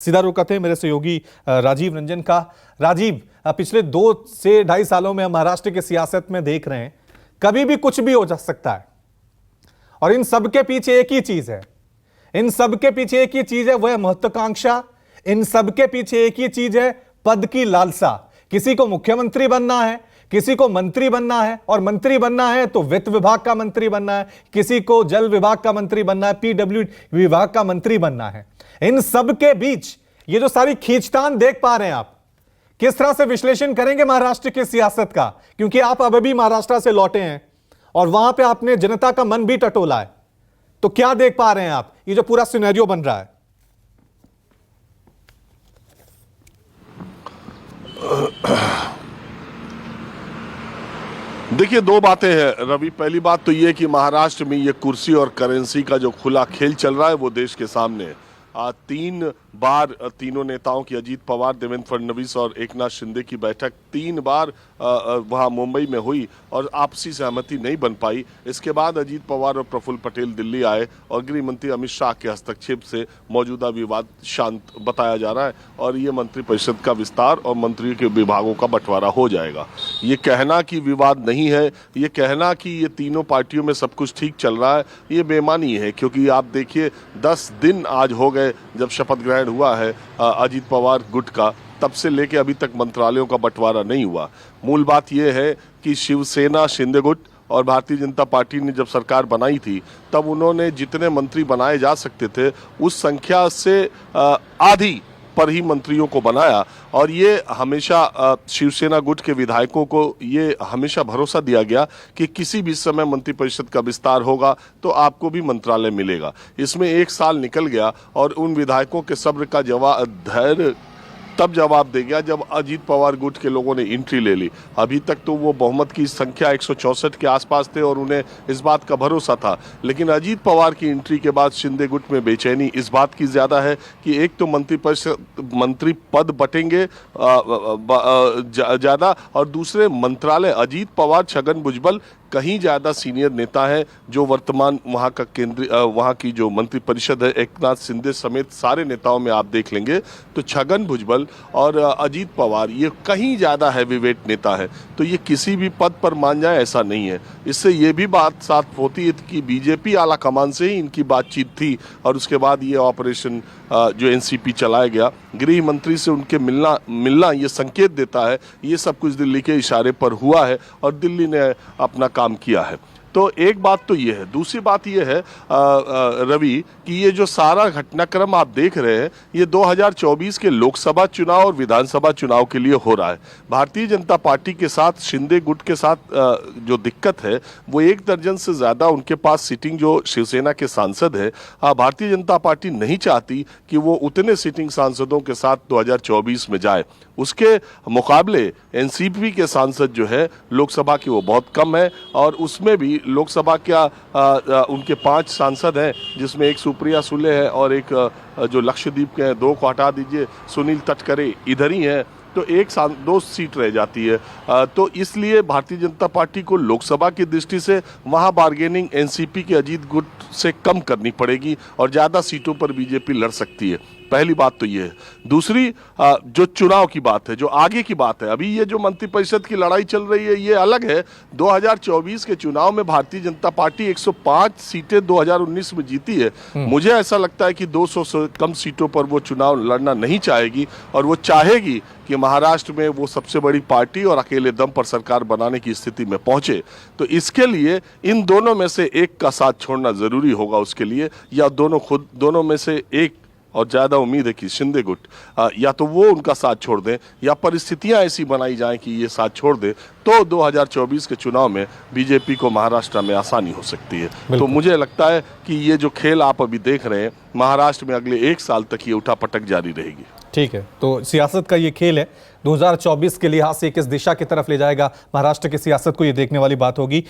सीधा रुख करते हैं मेरे सहयोगी राजीव रंजन का। राजीव, पिछले 2 से 2.5 सालों में हम महाराष्ट्र की सियासत में देख रहे हैं, कभी भी कुछ भी हो जा सकता है और इन सब के पीछे एक ही चीज है, वह है महत्वाकांक्षा। इन सब के पीछे एक ही चीज है, पद की लालसा। किसी को मुख्यमंत्री बनना है, किसी को मंत्री बनना है, और मंत्री बनना है तो वित्त विभाग का मंत्री बनना है, किसी को जल विभाग का मंत्री बनना है, पीडब्ल्यू विभाग का मंत्री बनना है। इन सब के बीच ये जो सारी खींचतान देख पा रहे हैं आप, किस तरह से विश्लेषण करेंगे महाराष्ट्र की सियासत का? क्योंकि आप अभी भी महाराष्ट्र से लौटे हैं और वहां पे आपने जनता का मन भी टटोला है, तो क्या देख पा रहे हैं आप, ये जो पूरा सिनेरियो बन रहा है? देखिए, 2 बातें हैं रवि। पहली बात तो ये कि महाराष्ट्र में ये कुर्सी और करेंसी का जो खुला खेल चल रहा है वो देश के सामने है। 3 बार तीनों नेताओं की, अजीत पवार, देवेंद्र फडणवीस और एकनाथ शिंदे की बैठक 3 बार वहाँ मुंबई में हुई और आपसी सहमति नहीं बन पाई। इसके बाद अजीत पवार और प्रफुल्ल पटेल दिल्ली आए और गृह मंत्री अमित शाह के हस्तक्षेप से मौजूदा विवाद शांत बताया जा रहा है और ये मंत्रिपरिषद का विस्तार और मंत्रियों के विभागों का बंटवारा हो जाएगा। ये कहना कि विवाद नहीं है, ये कहना कि ये तीनों पार्टियों में सब कुछ ठीक चल रहा है, ये बेमानी है। क्योंकि आप देखिए, 10 दिन आज हो गए जब शपथ ग्रहण हुआ है अजीत पवार गुट का, तब से लेके अभी तक मंत्रालयों का बंटवारा नहीं हुआ। मूल बात यह है कि शिवसेना, शिंदे गुट और भारतीय जनता पार्टी ने जब सरकार बनाई थी तब उन्होंने जितने मंत्री बनाए जा सकते थे उस संख्या से आधी पर ही मंत्रियों को बनाया। और ये हमेशा शिवसेना गुट के विधायकों को ये हमेशा भरोसा दिया गया कि किसी भी समय मंत्रिपरिषद का विस्तार होगा तो आपको भी मंत्रालय मिलेगा। इसमें 1 साल निकल गया और उन विधायकों के सब्र का धैर्य तब जवाब दे गया जब अजीत पवार गुट के लोगों ने एंट्री ले ली। अभी तक तो वो बहुमत की संख्या 164 के आसपास थे और उन्हें इस बात का भरोसा था। लेकिन अजीत पवार की एंट्री के बाद शिंदे गुट में बेचैनी इस बात की ज़्यादा है कि एक तो मंत्री पद बटेंगे ज़्यादा, और दूसरे मंत्रालय, अजीत पवार, छगन भुजबल कहीं ज़्यादा सीनियर नेता है जो वर्तमान वहाँ का वहाँ की जो मंत्रिपरिषद है, एकनाथ शिंदे समेत सारे नेताओं में आप देख लेंगे तो छगन भुजबल और अजीत पवार ये कहीं ज़्यादा हैवीवेट नेता है। तो ये किसी भी पद पर मान जाए ऐसा नहीं है। इससे ये भी बात साफ होती है कि बीजेपी आला कमान से ही इनकी बातचीत थी और उसके बाद ये ऑपरेशन जो एनसीपी चलाया गया, गृह मंत्री से उनके मिलना ये संकेत देता है ये सब कुछ दिल्ली के इशारे पर हुआ है और दिल्ली ने अपना काम किया है। तो एक बात तो ये है। दूसरी बात ये है रवि कि ये जो सारा घटनाक्रम आप देख रहे हैं ये 2024 के लोकसभा चुनाव और विधानसभा चुनाव के लिए हो रहा है। भारतीय जनता पार्टी के साथ, शिंदे गुट के साथ जो दिक्कत है वो 1 दर्जन से ज़्यादा उनके पास सिटिंग जो शिवसेना के सांसद है, भारतीय जनता पार्टी नहीं चाहती कि वो उतने सिटिंग सांसदों के साथ 2024 में जाए। उसके मुकाबले एनसीपी के सांसद जो है लोकसभा की वो बहुत कम है और उसमें भी लोकसभा क्या उनके 5 सांसद हैं जिसमें एक सुप्रिया सुले है और एक जो लक्षद्वीप के हैं, 2 को हटा दीजिए, सुनील तटकरे इधर ही हैं, तो 2 सीट रह जाती है। तो इसलिए भारतीय जनता पार्टी को लोकसभा की दृष्टि से वहाँ बार्गेनिंग एनसीपी के अजीत गुट से कम करनी पड़ेगी और ज़्यादा सीटों पर बीजेपी लड़ सकती है। पहली बात तो ये है। दूसरी जो चुनाव की बात है, जो आगे की बात है, अभी ये जो मंत्रिपरिषद की लड़ाई चल रही है ये अलग है। 2024 के चुनाव में भारतीय जनता पार्टी 105 सीटें 2019 में जीती है। मुझे ऐसा लगता है कि 200 से कम सीटों पर वो चुनाव लड़ना नहीं चाहेगी और वो चाहेगी कि महाराष्ट्र में वो सबसे बड़ी पार्टी और अकेले दम पर सरकार बनाने की स्थिति में पहुंचे। तो इसके लिए इन दोनों में से एक का साथ छोड़ना जरूरी होगा उसके लिए, या दोनों में से एक, और ज़्यादा उम्मीद है कि शिंदे गुट या तो वो उनका साथ छोड़ दें या परिस्थितियां ऐसी बनाई जाएं कि ये साथ छोड़ दे, तो 2024 के चुनाव में बीजेपी को महाराष्ट्र में आसानी हो सकती है। तो मुझे लगता है कि ये जो खेल आप अभी देख रहे हैं महाराष्ट्र में अगले 1 साल तक ये उठापटक जारी रहेगी। ठीक है, तो सियासत का ये खेल है, 2024 के लिहाज से किस दिशा की तरफ ले जाएगा महाराष्ट्र की सियासत को, ये देखने वाली बात होगी।